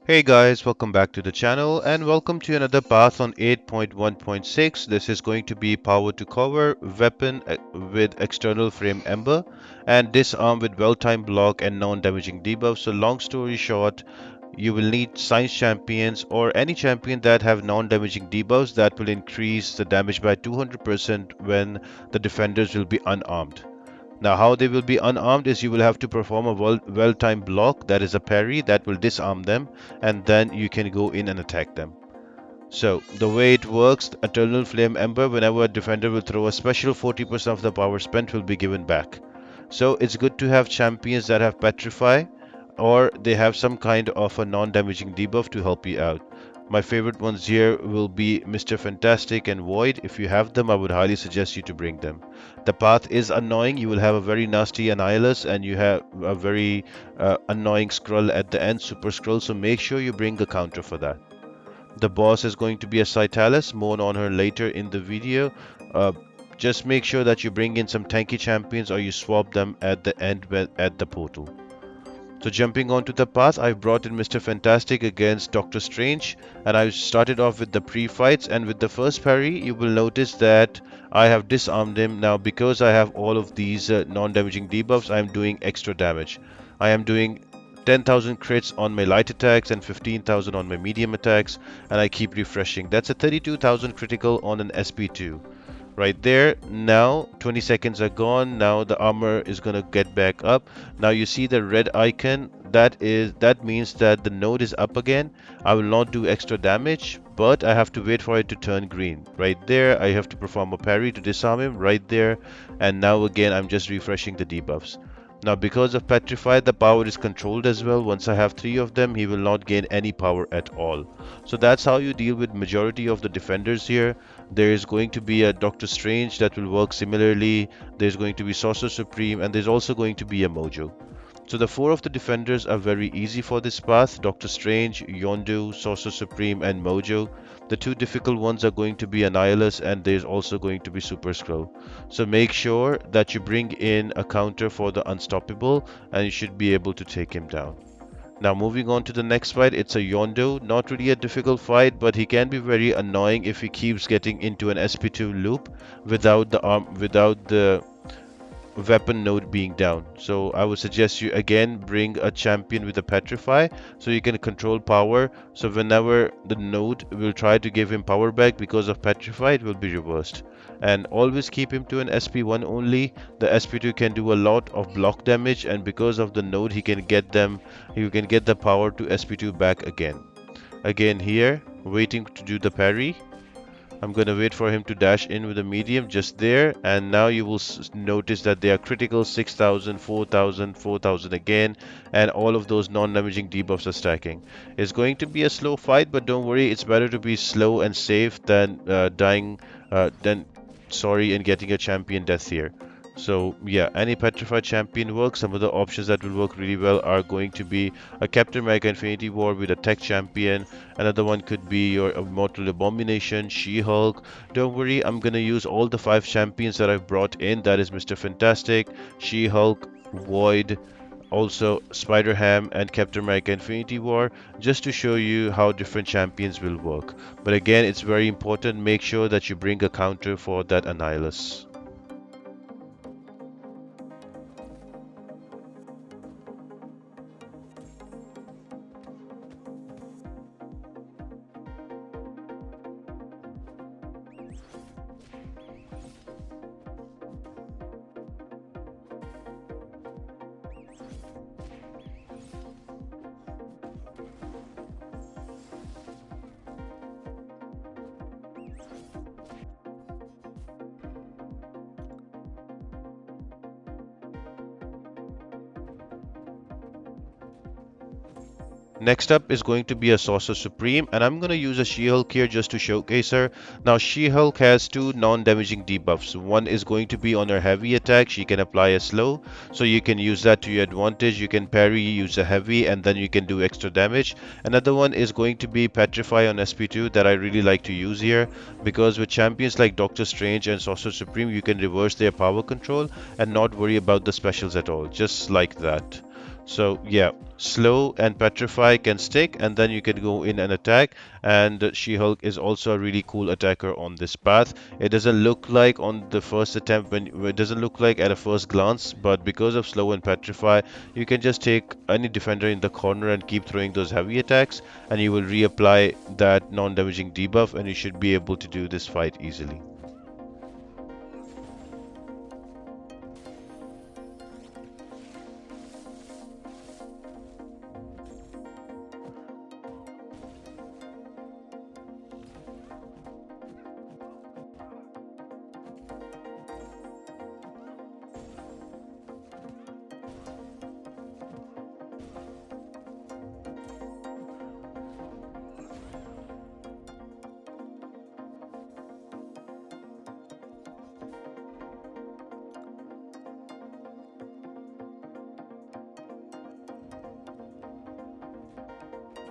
Hey guys, welcome back to the channel and welcome to another path on 8.1.6. This is going to be power to cover, weapon with external frame Ember, and disarm with well-timed block and non-damaging debuff. So long story short, you will need science champions or any champion that have non-damaging debuffs that will increase the damage by 200% when the defenders will be unarmed. Now, how they will be unarmed is you will have to perform a well-timed block, that is a parry, that will disarm them, and then you can go in and attack them. So, the way it works, Eternal Flame Ember, whenever a defender will throw a special, 40% of the power spent will be given back. So, it's good to have champions that have Petrify, or they have some kind of a non-damaging debuff to help you out. My favorite ones here will be Mr. Fantastic and Void. If you have them, I would highly suggest you to bring them. The path is annoying. You will have a very nasty Annihilus and you have a very annoying Skrull at the end, Super Skrull. So make sure you bring a counter for that. The boss is going to be a Scytalis, more on her later in the video. Uh, just make sure that you bring in some tanky champions or you swap them at the end at the portal. So jumping onto the path, I brought in Mr. Fantastic against Doctor Strange, and I started off with the pre-fights, and with the first parry, you will notice that I have disarmed him. Now, because I have all of these non-damaging debuffs, I am doing extra damage. I am doing 10,000 crits on my light attacks and 15,000 on my medium attacks, and I keep refreshing. That's a 32,000 critical on an SP2. Right there. Now 20 seconds are gone. Now the armor is gonna get back up. Now you see the red icon. That means that the node is up again. I will not do extra damage, but I have to wait for it to turn green. Right there, I have to perform a parry to disarm him. Right there, and now again I'm just refreshing the debuffs. Now because of Petrify, the power is controlled as well. Once I have 3 of them, he will not gain any power at all. So that's how you deal with majority of the defenders here. There is going to be a Doctor Strange that will work similarly. There's going to be Sorcerer Supreme, and there's also going to be a Mojo. So the 4 of the defenders are very easy for this path: Doctor Strange, Yondu, Sorcerer Supreme, and Mojo. The 2 difficult ones are going to be Annihilus, and there's also going to be Super Skrull. So make sure that you bring in a counter for the Unstoppable, and you should be able to take him down. Now moving on to the next fight, it's a Yondu. Not really a difficult fight, but he can be very annoying if he keeps getting into an SP2 loop without the weapon node being down. So I would suggest you again bring a champion with a Petrify so you can control power. So whenever the node will try to give him power back because of Petrify, it will be reversed. And always keep him to an SP1 only. The SP2 can do a lot of block damage, and because of the node he can get the power to SP2 back again. Again here, waiting to do the parry. I'm gonna wait for him to dash in with a medium just there, and now you will notice that they are critical: 6,000, 4,000, 4,000 again, and all of those non-damaging debuffs are stacking. It's going to be a slow fight, but don't worry, it's better to be slow and safe than sorry and getting a champion death here. So yeah, any petrified champion works. Some of the options that will work really well are going to be a Captain America Infinity War with a tech champion. Another one could be your Immortal Abomination, She-Hulk. Don't worry, I'm gonna use all the 5 champions that I've brought in. That is Mr. Fantastic, She-Hulk, Void, also Spider-Ham and Captain America Infinity War, just to show you how different champions will work. But again, it's very important, make sure that you bring a counter for that Annihilus. Next up is going to be a Sorcerer Supreme, and I'm going to use a She-Hulk here just to showcase her. Now She-Hulk has 2 non-damaging debuffs. One is going to be on her heavy attack. She can apply a slow, so you can use that to your advantage. You can parry, use a heavy, and then you can do extra damage. Another one is going to be Petrify on SP2 that I really like to use here, because with champions like Doctor Strange and Sorcerer Supreme, you can reverse their power control and not worry about the specials at all, just like that. So yeah, slow and petrify can stick, and then you can go in and attack. And She-Hulk is also a really cool attacker on this path. It doesn't look like on the first attempt when it doesn't look like at a first glance, but because of slow and petrify, you can just take any defender in the corner and keep throwing those heavy attacks, and you will reapply that non-damaging debuff, and you should be able to do this fight easily.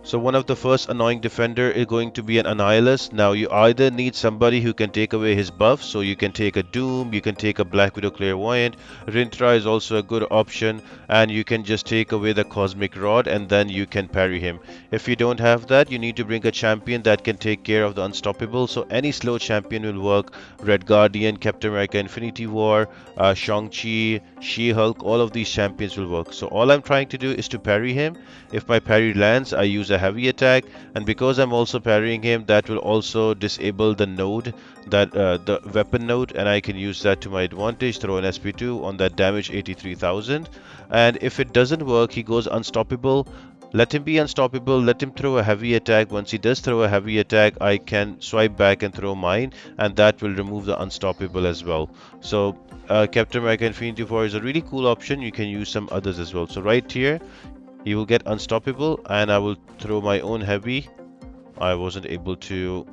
So one of the first annoying defender is going to be an Annihilus. Now you either need somebody who can take away his buff, so you can take a Doom, you can take a Black Widow Clairvoyant. Rintra is also a good option, and you can just take away the Cosmic Rod and then you can parry him. If you don't have that, you need to bring a champion that can take care of the Unstoppable. So any slow champion will work. Red Guardian, Captain America Infinity War, Shang-Chi, She-Hulk, all of these champions will work. So all I'm trying to do is to parry him. If my parry lands, I use a heavy attack, and because I'm also parrying him, that will also disable the node, that the weapon node, and I can use that to my advantage, throw an SP2 on that damage 83,000. And if it doesn't work, he goes unstoppable. Let him be unstoppable, let him throw a heavy attack. Once he does throw a heavy attack, I can swipe back and throw mine, and that will remove the unstoppable as well. So Captain America Infinity War is a really cool option. You can use some others as well. So right here, he will get unstoppable, and I will throw my own heavy. I wasn't able to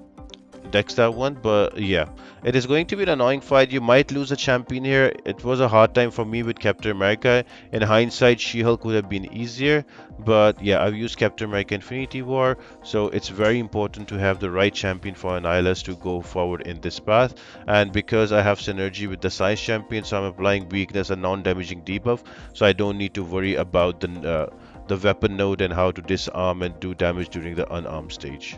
dex that one, but yeah, it is going to be an annoying fight. You might lose a champion here. It was a hard time for me with Captain America. In hindsight, She-Hulk would have been easier, but yeah, I've used Captain America Infinity War, so it's very important to have the right champion for Annihilus to go forward in this path. And because I have synergy with the Science champion, so I'm applying weakness and non-damaging debuff, so I don't need to worry about the weapon node and how to disarm and do damage during the unarmed stage.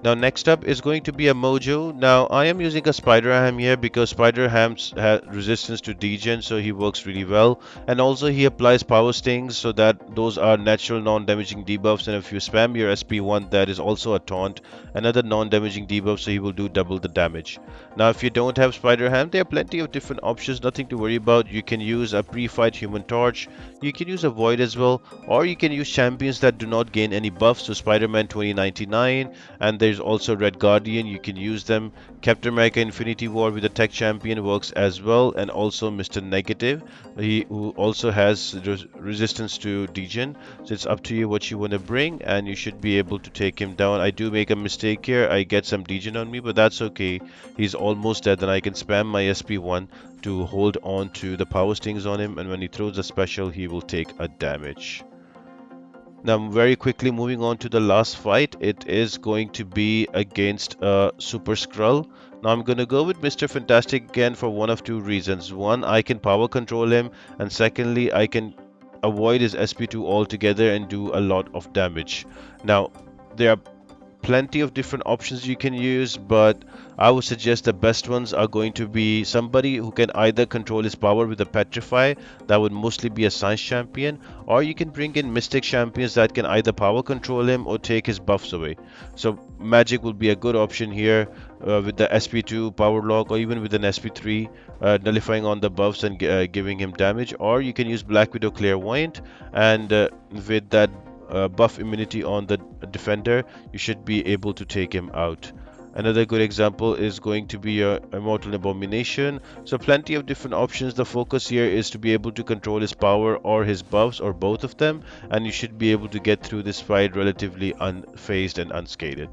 Now next up is going to be a Mojo. Now I am using a Spider Ham here because Spider Ham's has resistance to degen, so he works really well. And also he applies power stings, so that those are natural non-damaging debuffs. And if you spam your SP1, that is also a taunt, another non-damaging debuff, so he will do double the damage. Now if you don't have Spider Ham, there are plenty of different options, nothing to worry about. You can use a pre-fight Human Torch, you can use a Void as well, or you can use champions that do not gain any buffs, so Spider-Man 2099, and there's also Red Guardian, you can use them. Captain America Infinity War with the Tech Champion works as well, and also Mr. Negative, he who also has resistance to degen. So it's up to you what you want to bring, and you should be able to take him down. I do make a mistake here, I get some degen on me, but that's okay. He's almost dead, and I can spam my SP1 to hold on to the power stings on him, and when he throws a special, he will take a damage. Now, very quickly moving on to the last fight, it is going to be against Super Skrull. Now, I'm going to go with Mr. Fantastic again for one of two reasons. One, I can power control him, and secondly, I can avoid his SP2 altogether and do a lot of damage. Now, there are plenty of different options you can use, but I would suggest the best ones are going to be somebody who can either control his power with a Petrify, that would mostly be a Science champion, or you can bring in Mystic champions that can either power control him or take his buffs away. So Magic will be a good option here with the SP2 power lock, or even with an SP3 nullifying on the buffs and giving him damage, or you can use Black Widow Clairvoyant, and with that buff immunity on the defender, you should be able to take him out. Another good example is going to be your Immortal Abomination. So plenty of different options. The focus here is to be able to control his power or his buffs or both of them, and you should be able to get through this fight relatively unfazed and unscathed.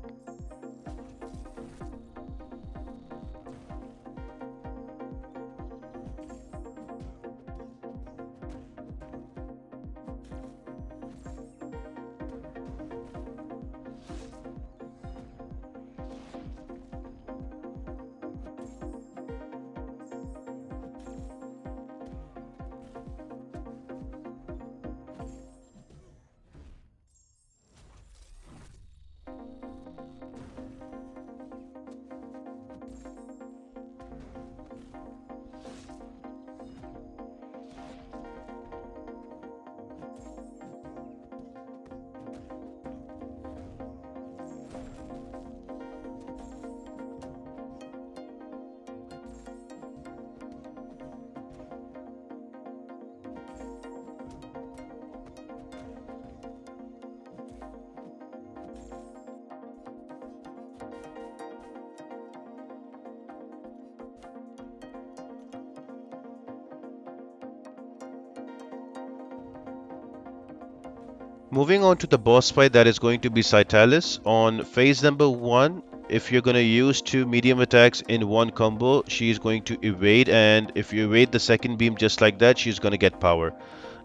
Moving on to the boss fight, that is going to be Scytalis. On phase number 1, if you're going to use 2 medium attacks in one combo, she's going to evade, and if you evade the second beam just like that, she's going to get power.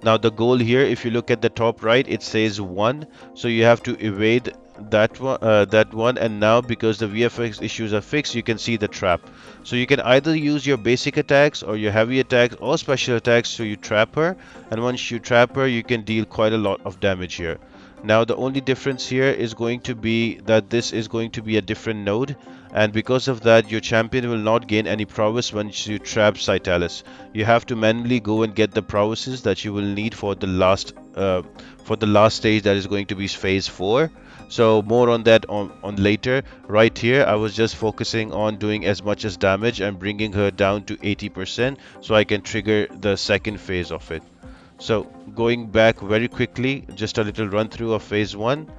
Now the goal here, if you look at the top right, it says 1, so you have to evade that one, and now because the VFX issues are fixed, you can see the trap. So you can either use your basic attacks or your heavy attacks or special attacks, so you trap her, and once you trap her, you can deal quite a lot of damage here. Now the only difference here is going to be that this is going to be a different node, and because of that your champion will not gain any prowess once you trap Scytalis. You have to manually go and get the prowesses that you will need for the last stage, that is going to be phase 4. So more on that on later. Right here I was just focusing on doing as much as damage and bringing her down to 80% so I can trigger the second phase of it. So going back very quickly, just a little run through of phase 1.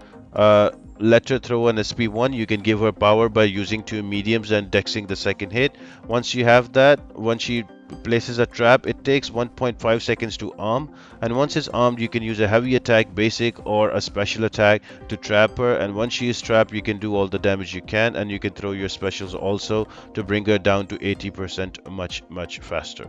Let her throw an SP1. You can give her power by using 2 mediums and dexing the second hit. Once you have that, once she places a trap, it takes 1.5 seconds to arm, and once it's armed you can use a heavy attack, basic, or a special attack to trap her, and once she is trapped you can do all the damage you can, and you can throw your specials also to bring her down to 80% much faster.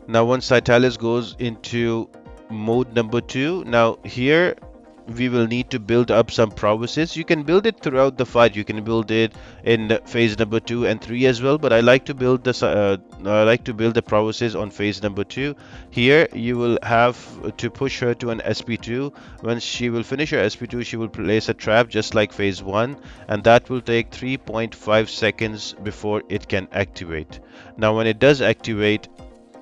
Now once Scytalis goes into mode number 2, now here we will need to build up some prowesses. You can build it throughout the fight. You can build it in phase number 2 and 3 as well, but I like to build the prowesses on phase number 2. Here you will have to push her to an SP2. When she will finish her SP2, she will place a trap just like phase 1, and that will take 3.5 seconds before it can activate. Now when it does activate,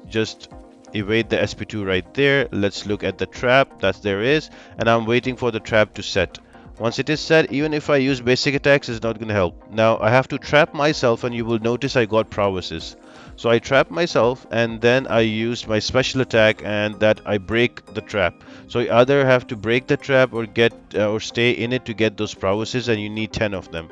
just evade the SP2 right there. Let's look at the trap that there is, and I'm waiting for the trap to set. Once it is set, even if I use basic attacks, it's not going to help. Now I have to trap myself, and you will notice I got prowesses. So I trap myself, and then I use my special attack, and that I break the trap. So you either have to break the trap or get or stay in it to get those prowesses, and you need 10 of them.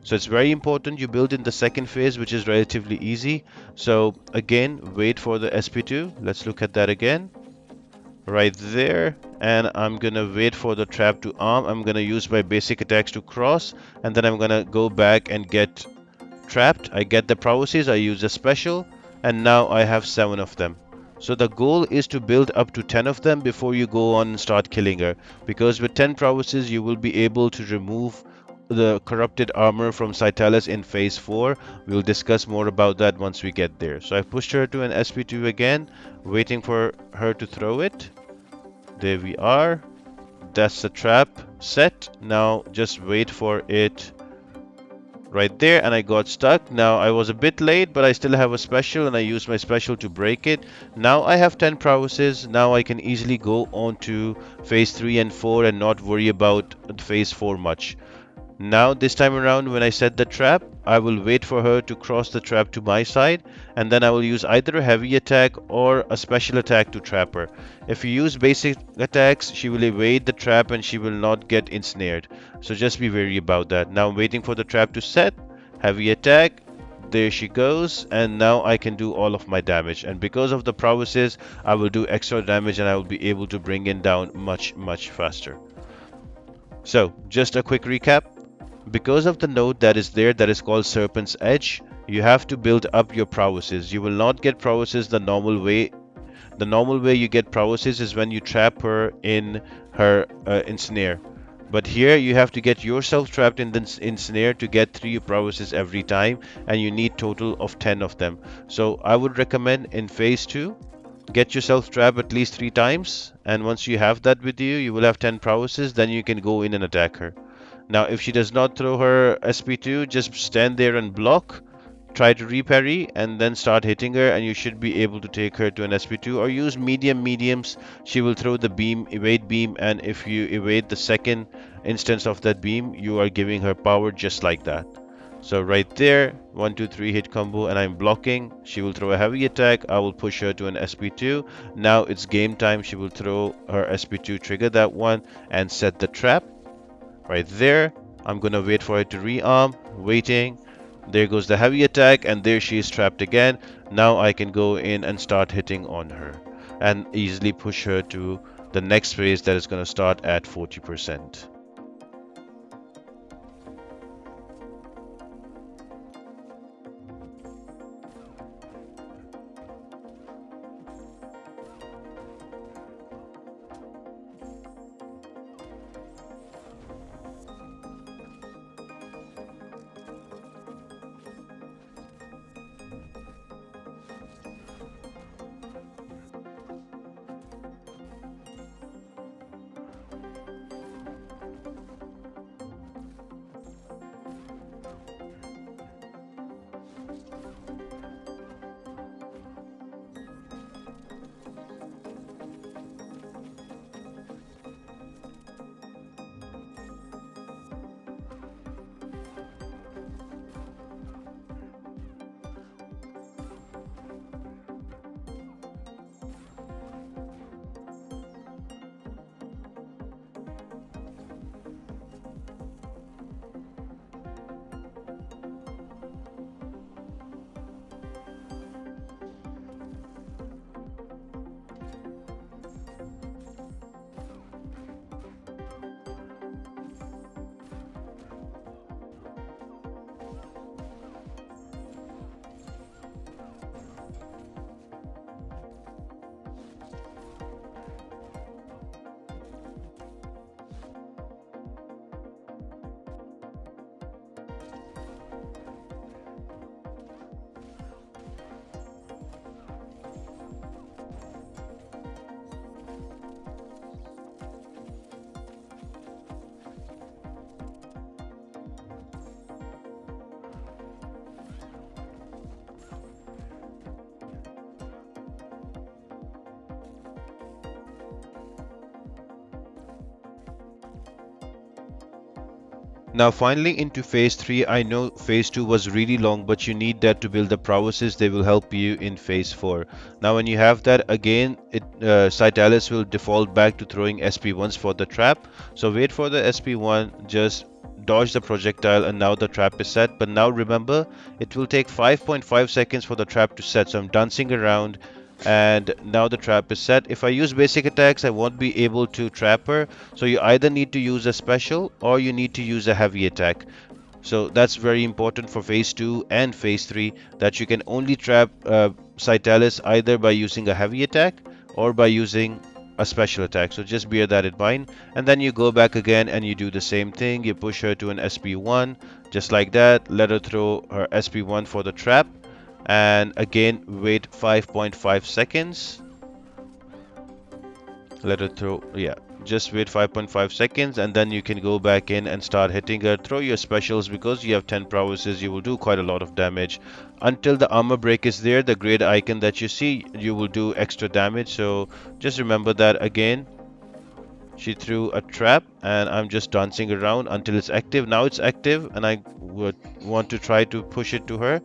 So it's very important you build in the second phase, which is relatively easy. So again, wait for the SP2. Let's look at that again. Right there. And I'm gonna wait for the trap to arm. I'm gonna use my basic attacks to cross, and then I'm gonna go back and get trapped. I get the prowesses, I use a special, and now I have 7 of them. So the goal is to build up to 10 of them before you go on and start killing her, because with 10 prowesses you will be able to remove the corrupted armor from Scytalis in phase 4. We'll discuss more about that once we get there. So I pushed her to an SP2 again, waiting for her to throw it. There we are. That's the trap set. Now just wait for it right there, and I got stuck. Now I was a bit late, but I still have a special, and I used my special to break it. Now I have 10 prowesses. Now I can easily go on to phase 3 and 4 and not worry about phase 4 much. Now this time around, when I set the trap, I will wait for her to cross the trap to my side, and then I will use either a heavy attack or a special attack to trap her. If you use basic attacks, she will evade the trap and she will not get ensnared. So just be wary about that. Now I'm waiting for the trap to set. Heavy attack. There she goes, and now I can do all of my damage, and because of the prowesses I will do extra damage, and I will be able to bring it down much faster. So just a quick recap. Because of the node that is there, that is called Serpent's Edge, you have to build up your prowesses. You will not get prowesses the normal way. The normal way you get prowesses is when you trap her in her ensnare. But here you have to get yourself trapped in the ensnare to get 3 prowesses every time, and you need total of 10 of them. So I would recommend in phase 2, get yourself trapped at least 3 times, and once you have that with you, you will have 10 prowesses, then you can go in and attack her. Now if she does not throw her SP2, just stand there and block, try to reparry, and then start hitting her, and you should be able to take her to an SP2, or use mediums. She will throw the beam, evade beam, and if you evade the second instance of that beam, you are giving her power just like that. So right there, 1 2 3 hit combo, and I'm blocking. She will throw a heavy attack. I will push her to an SP2. Now it's game time. She will throw her SP2, trigger that one, and set the trap right there. I'm gonna wait for it to rearm, waiting, There goes the heavy attack, and there she is trapped again. Now I can go in and start hitting on her and easily push her to the next phase that is going to start at 40%. Now finally into phase 3, I know phase 2 was really long, but you need that to build the prowesses. They will help you in phase 4. Now when you have that again, Scytalis will default back to throwing SP1s for the trap. So wait for the SP1, just dodge the projectile, and now the trap is set. But now remember, it will take 5.5 seconds for the trap to set. So I'm dancing around, and now the trap is set. If I use basic attacks, I won't be able to trap her, so you either need to use a special or you need to use a heavy attack. So that's very important for phase 2 and phase 3, that you can only trap Scytalis either by using a heavy attack or by using a special attack. So just bear that in mind. And then you go back again and you do the same thing. You push her to an SP1 just like that. Let her throw her SP1 for the trap, and again wait 5.5 seconds. Let her throw, yeah, just wait 5.5 seconds, and then you can go back in and start hitting her. Throw your specials. Because you have 10 prowesses, you will do quite a lot of damage until the armor break is there. The grid icon that you see, you will do extra damage, so just remember that. Again, she threw a trap and I'm just dancing around until it's active. Now it's active and I would want to try to push it to her.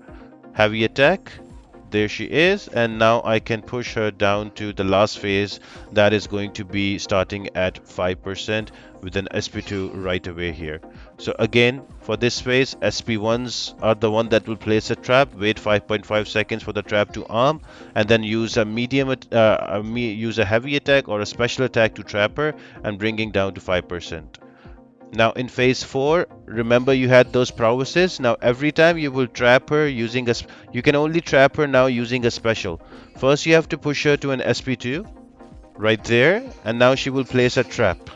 Heavy attack. There she is, and now I can push her down to the last phase, that is going to be starting at 5% with an SP2 right away here. So again, for this phase, SP1s are the one that will place a trap. Wait 5.5 seconds for the trap to arm, and then use a use a heavy attack or a special attack to trap her and bringing down to 5%. Now in phase 4, remember you had those prowesses. Now every time you will trap her using you can only trap her now using a special. First you have to push her to an SP2 right there, and now she will place a trap.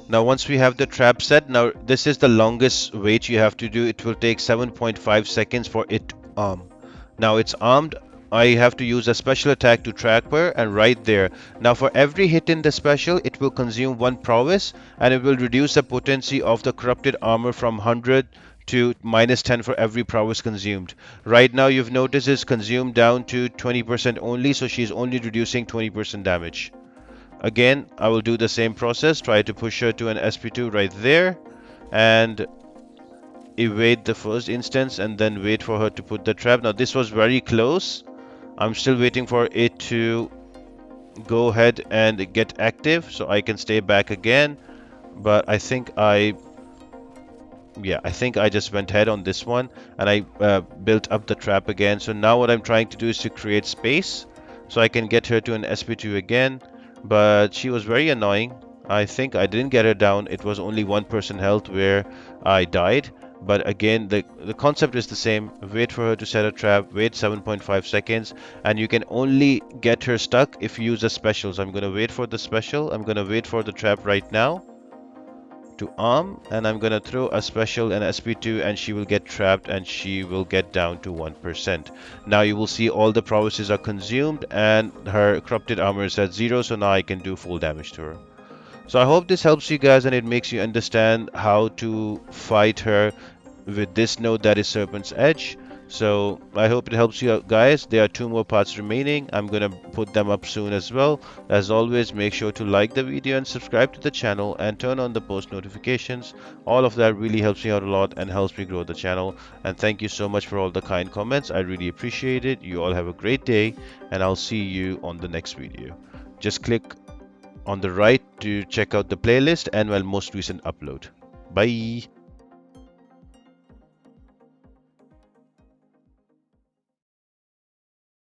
Now once we have the trap set, now this is the longest wait you have to do. It will take 7.5 seconds for it to arm. Now it's armed. I have to use a special attack to trap her, and right there. Now for every hit in the special, it will consume 1 prowess, and it will reduce the potency of the corrupted armor from 100 to -10 for every prowess consumed. Right now you've noticed it's consumed down to 20% only, so she's only reducing 20% damage. Again, I will do the same process. Try to push her to an SP2 right there, and evade the first instance, and then wait for her to put the trap. Now this was very close. I'm still waiting for it to go ahead and get active so I can stay back again, but I think I Yeah, I think I just went ahead on this one and I built up the trap again. So now what I'm trying to do is to create space so I can get her to an SP2 again. But she was very annoying. I think I didn't get her down. It was only 1% health where I died. But again, the concept is the same. Wait for her to set a trap, wait 7.5 seconds, and you can only get her stuck if you use a special. So I'm going to wait for the special. I'm going to wait for the trap right now to arm, and I'm gonna throw a special and SP2, and she will get trapped and she will get down to 1%. Now you will see all the prowesses are consumed and her corrupted armor is at 0, so now I can do full damage to her. So I hope this helps you guys and it makes you understand how to fight her with this node that is Serpent's Edge. So I hope it helps you out, guys. There are 2 more parts remaining. I'm gonna put them up soon as well. As always, make sure to like the video and subscribe to the channel and turn on the post notifications. All of that really helps me out a lot and helps me grow the channel. And thank you so much for all the kind comments. I really appreciate it. You all have a great day and I'll see you on the next video. Just click on the right to check out the playlist and my most recent upload. Bye.